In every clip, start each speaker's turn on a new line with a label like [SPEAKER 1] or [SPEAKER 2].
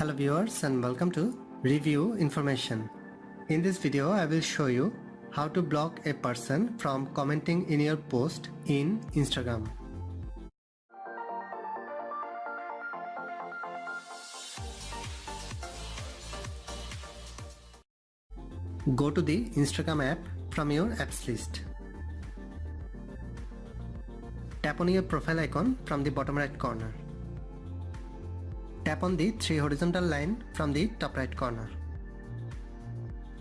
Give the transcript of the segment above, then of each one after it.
[SPEAKER 1] Hello viewers and welcome to Review Information. In this video I will show you how to block a person from commenting in your post in Instagram. Go to the Instagram app from your apps list. Tap on your profile icon from the bottom right corner. Tap on the three horizontal line from the top right corner.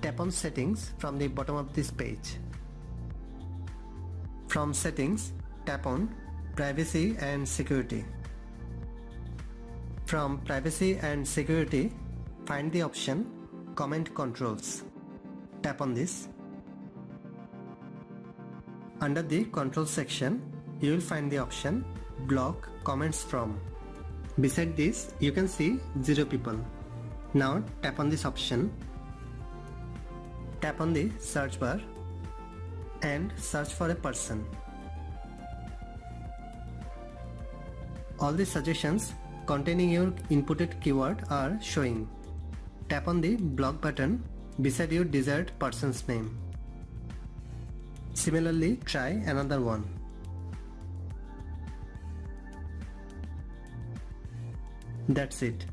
[SPEAKER 1] Tap on Settings from the bottom of this page. From Settings, tap on Privacy and Security. From Privacy and Security, find the option Comment Controls. Tap on this. Under the Controls section, you will find the option Block Comments From. Beside this, you can see 0 people. Now tap on this option. Tap on the search bar and search for a person. All the suggestions containing your inputted keyword are showing. Tap on the block button beside your desired person's name. Similarly, try another one. That's it.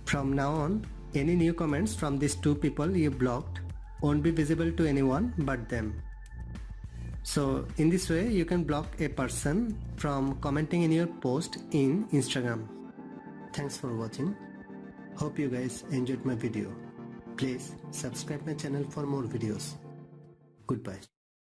[SPEAKER 1] From now on, any new comments from these two people you blocked won't be visible to anyone but them. So in this way you can block a person from commenting in your post in Instagram. Thanks for watching. Hope you guys enjoyed my video. Please subscribe my channel for more videos. Goodbye.